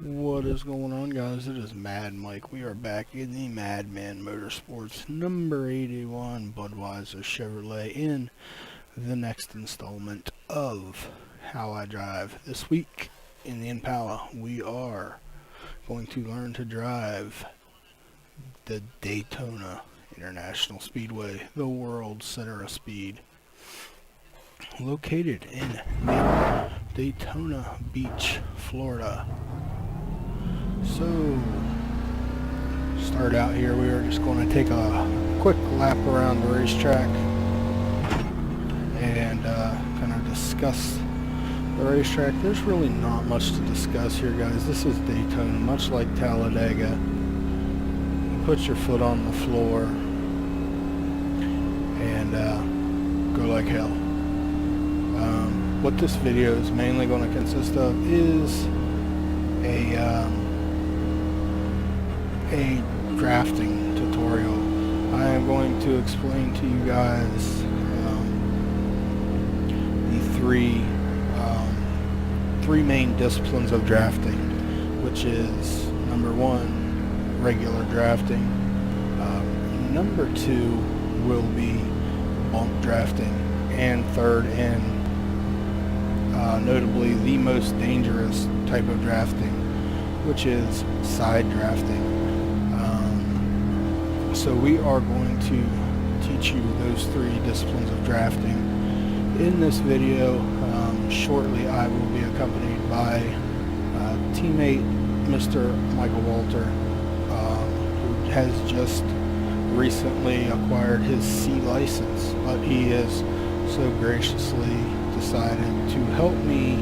What is going on, guys? It is Mad Mike. We are back in the Madman Motorsports number 81 Budweiser Chevrolet in the next installment of How I Drive. This week in the Impala, we are going to learn to drive the Daytona International Speedway, the world center of speed, located in Daytona Beach, Florida. So, start out here, we are just going to take a quick lap around the racetrack and kind of discuss the racetrack. There's really not much to discuss here, guys. This is Daytona, much like Talladega. You put your foot on the floor and go like hell. What this video is mainly going to consist of is a drafting tutorial. I am going to explain to you guys the three main disciplines of drafting, which is number one, regular drafting. Number two will be bump drafting, and third, and notably the most dangerous type of drafting, which is side drafting. So we are going to teach you those three disciplines of drafting. In this video, shortly I will be accompanied by teammate Mr. Michael Walter, who has just recently acquired his C license, but he has so graciously decided to help me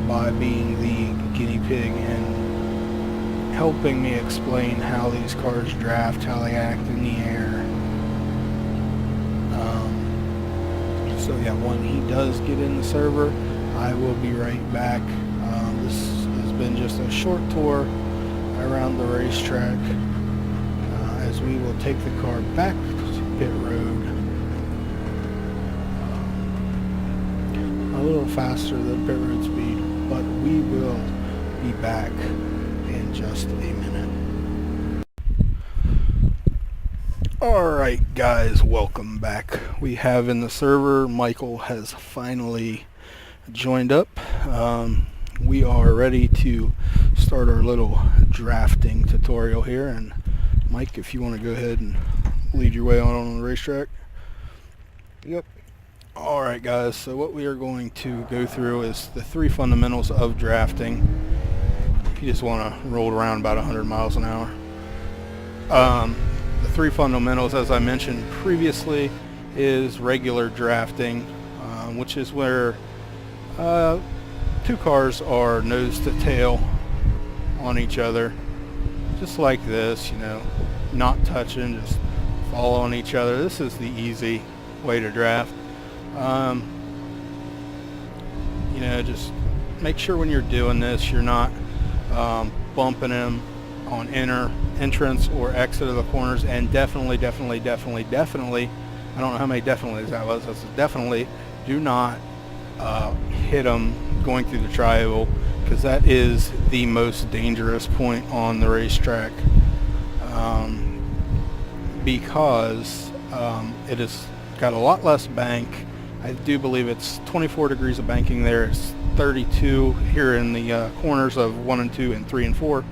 by being the guinea pig and helping me explain how these cars draft, how they act in the air. So yeah, when he does get in the server, I will be right back. This has been just a short tour around the racetrack as we will take the car back to pit road. A little faster than pit road speed, but we will be back in just a minute. Alright guys, welcome back. We have in the server, Michael has finally joined up. We are ready to start our little drafting tutorial here, and Mike, if you want to go ahead and lead your way on the racetrack. Yep. Alright guys, so what we are going to go through is the three fundamentals of drafting. If you just want to roll around about 100 miles an hour. The three fundamentals, as I mentioned previously, is regular drafting, which is where two cars are nose to tail on each other, just like this, you know, not touching, just fall on each other. This is the easy way to draft. You know, just make sure when you're doing this, you're not bumping them on entrance or exit of the corners, and definitely, I don't know how many definitely that was. That's definitely do not hit them going through the triangle, because that is the most dangerous point on the racetrack, because it has got a lot less bank. I do believe it's 24 degrees of banking there. It's 32 here in the corners of 1 and 2 and 3 and 4.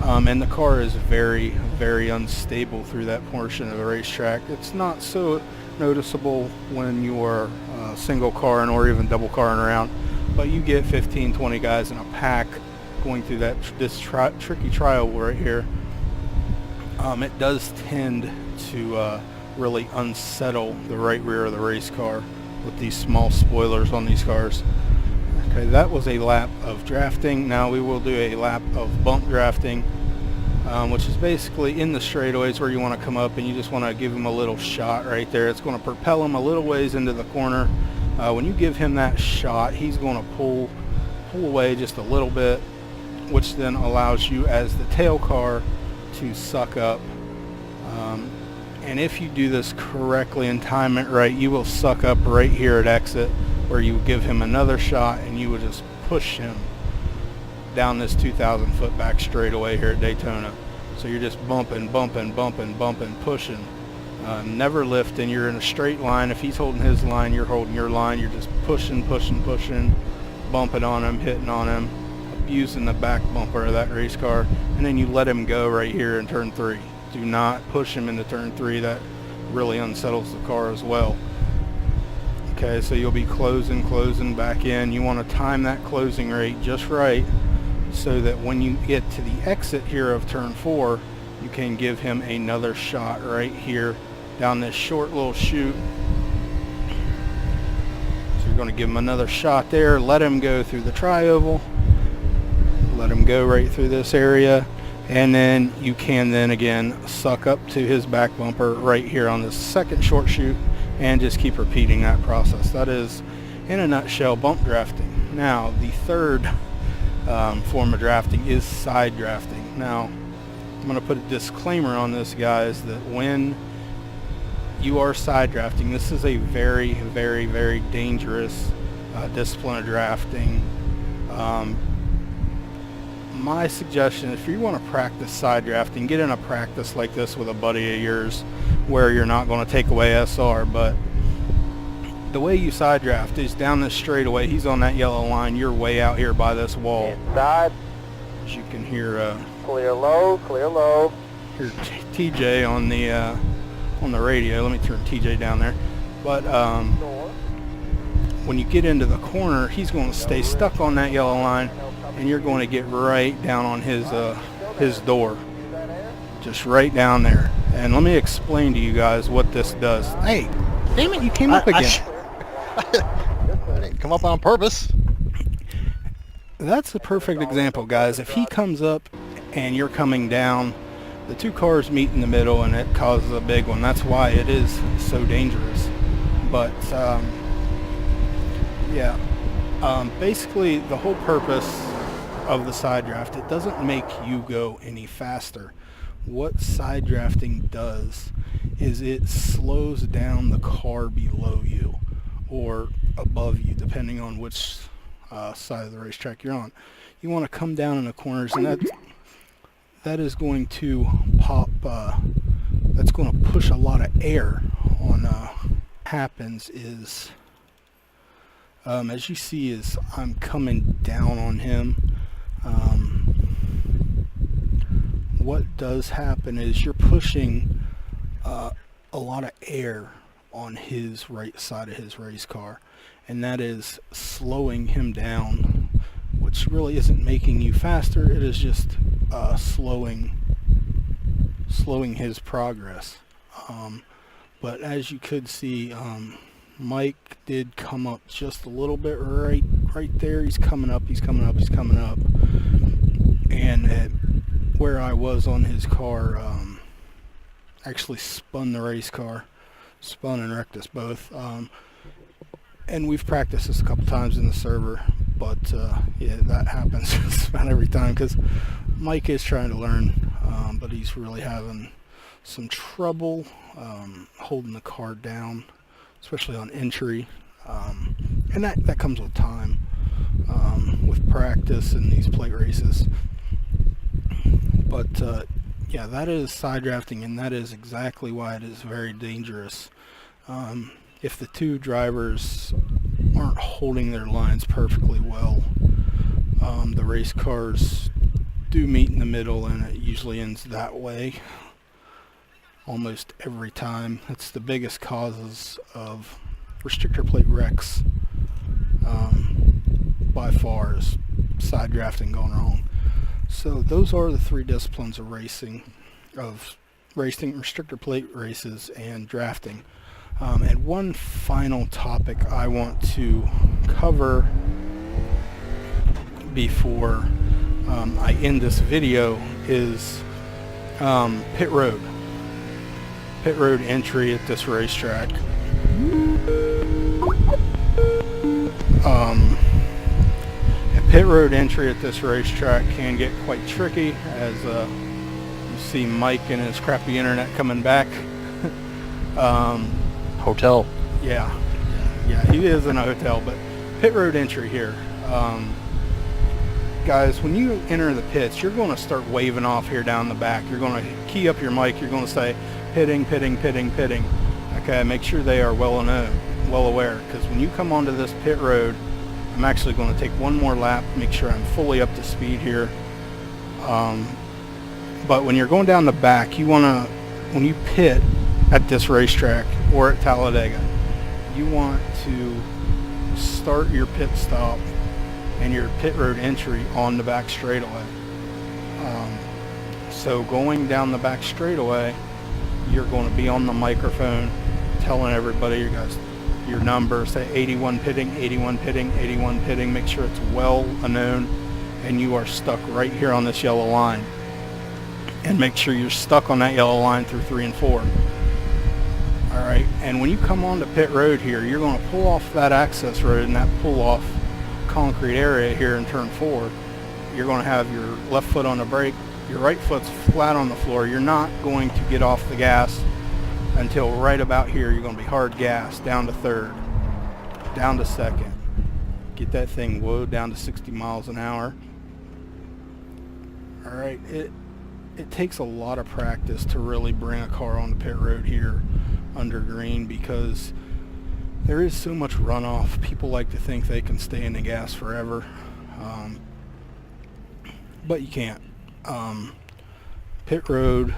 And the car is very, very unstable through that portion of the racetrack. It's not so noticeable when you are single carring or even double carring around, but you get 15-20 guys in a pack going through this tricky trial right here. It does tend to really unsettle the right rear of the race car with these small spoilers on these cars. Okay, that was a lap of drafting. Now we will do a lap of bump drafting. which is basically in the straightaways where you want to come up and you just want to give him a little shot right there. It's going to propel him a little ways into the corner. When you give him that shot, he's going to pull away just a little bit, which then allows you as the tail car to suck up. And if you do this correctly and time it right, you will suck up right here at exit, where you give him another shot and you would just push him down this 2,000 foot back straightaway here at Daytona. So you're just bumping, pushing, never lifting. You're in a straight line. If he's holding his line, you're holding your line. You're just pushing, bumping on him, hitting on him, abusing the back bumper of that race car, and then you let him go right here in turn 3. Do not push him into turn 3. That really unsettles the car as well. Okay, so you'll be closing back in. You want to time that closing rate just right so that when you get to the exit here of turn 4, you can give him another shot right here down this short little chute. So you're going to give him another shot there, let him go through the tri-oval, let him go right through this area, and then you can then again suck up to his back bumper right here on this second short chute and just keep repeating that process. That is, in a nutshell, bump drafting. Now, the third form of drafting is side drafting. Now, I'm going to put a disclaimer on this, guys, that when you are side drafting, this is a very, very, very dangerous discipline of drafting. My suggestion, if you want to practice side drafting, get in a practice like this with a buddy of yours where you're not going to take away SR, but the way you side draft is down this straightaway. He's on that yellow line. You're way out here by this wall. Inside. As you can hear, Clear low, clear low. Hear TJ on the radio. Let me turn TJ down there. But when you get into the corner, he's going to stay stuck on that yellow line, and you're going to get right down on his door, just right down there. And let me explain to you guys what this does. Hey, damn it, you came up again. I didn't come up on purpose. That's a perfect example, guys. If he comes up and you're coming down, the two cars meet in the middle and it causes a big one. That's why it is so dangerous. But yeah, basically the whole purpose of the side draft, it doesn't make you go any faster. What side drafting does is it slows down the car below you or above you, depending on which side of the racetrack you're on. You want to come down in the corners, and that is going to pop, that's going to push a lot of air on. Happens is, as you see, is I'm coming down on him. What does happen is you're pushing a lot of air on his right side of his race car, and that is slowing him down, which really isn't making you faster. It is just slowing his progress. But as you could see, Mike did come up just a little bit right there. He's coming up, and where I was on his car, actually spun the race car, spun and wrecked us both. And we've practiced this a couple times in the server, but yeah, that happens just about every time because Mike is trying to learn, but he's really having some trouble holding the car down, especially on entry, and that comes with time, with practice in these plate races. But yeah, that is side drafting, and that is exactly why it is very dangerous. If the two drivers aren't holding their lines perfectly well, the race cars do meet in the middle, and it usually ends that way almost every time. It's the biggest causes of restrictor plate wrecks by far, is side drafting going wrong. So those are the three disciplines of racing, restrictor plate races, and drafting. And one final topic I want to cover before I end this video is Pit road. Pit road entry at this racetrack. A pit road entry at this racetrack can get quite tricky, as you see Mike and his crappy internet coming back. Hotel. Yeah, he is in a hotel, but pit road entry here. Guys, when you enter the pits, you're going to start waving off here down the back. You're going to key up your mic. You're going to say, pitting, pitting, pitting, pitting. Okay, make sure they are well aware, because when you come onto this pit road, I'm actually going to take one more lap, make sure I'm fully up to speed here. But when you're going down the back, you want to, when you pit at this racetrack or at Talladega, you want to start your pit stop and your pit road entry on the back straightaway. So going down the back straightaway, you're going to be on the microphone telling everybody your number, say 81 pitting, 81 pitting, 81 pitting. Make sure it's well known, and you are stuck right here on this yellow line. And make sure you're stuck on that yellow line through 3 and 4. All right, and when you come onto pit road here, you're going to pull off that access road and that pull off concrete area here in turn 4. You're going to have your left foot on the brake, your right foot's flat on the floor. You're not going to get off the gas until right about here. You're going to be hard gas down to third, down to second. Get that thing woed down to 60 miles an hour. All right, it takes a lot of practice to really bring a car on the pit road here under green, because there is so much runoff. People like to think they can stay in the gas forever, but you can't. Pit road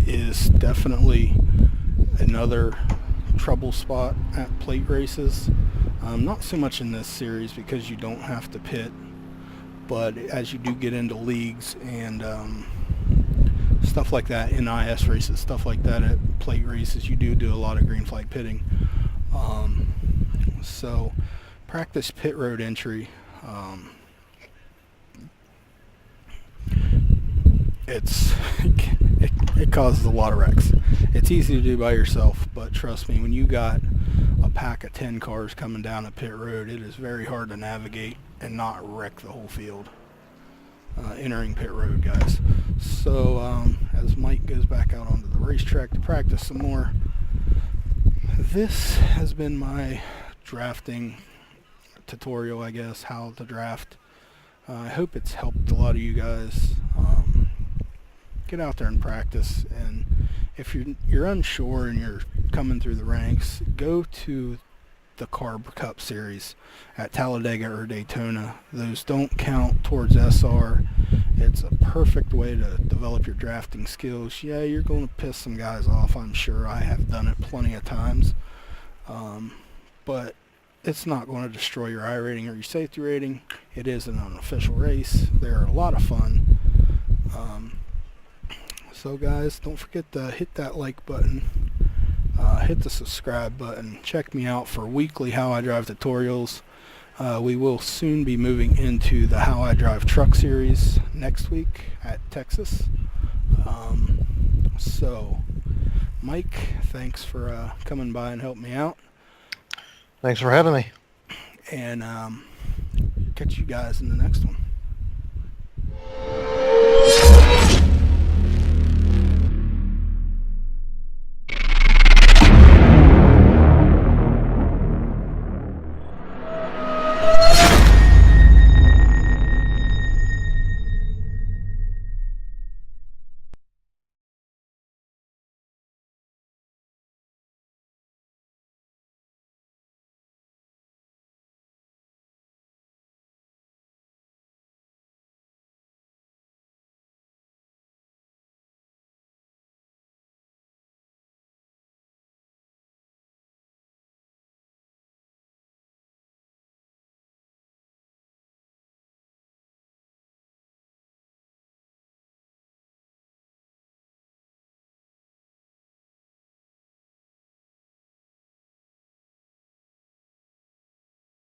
is definitely another trouble spot at plate races. Not so much in this series because you don't have to pit, but as you do get into leagues and stuff like that, NIS races, stuff like that at plate races, you do a lot of green flag pitting. So practice pit road entry. It causes a lot of wrecks. It's easy to do by yourself, but trust me, when you got a pack of 10 cars coming down a pit road, it is very hard to navigate and not wreck the whole field entering pit road, guys. So as Mike goes back out onto the racetrack to practice some more, this has been my drafting tutorial, I guess, how to draft. I hope it's helped a lot of you guys. Get out there and practice, and if you're unsure and you're coming through the ranks, go to the Carb Cup series at Talladega or Daytona. Those don't count towards SR. It's a perfect way to develop your drafting skills. Yeah, you're going to piss some guys off, I'm sure. I have done it plenty of times, but it's not going to destroy your I rating or your safety rating. It is an unofficial race. They're a lot of fun. So guys, don't forget to hit that like button, hit the subscribe button, check me out for weekly How I Drive tutorials. We will soon be moving into the How I Drive Truck series next week at Texas. So Mike, thanks for coming by and helping me out. Thanks for having me. And catch you guys in the next one.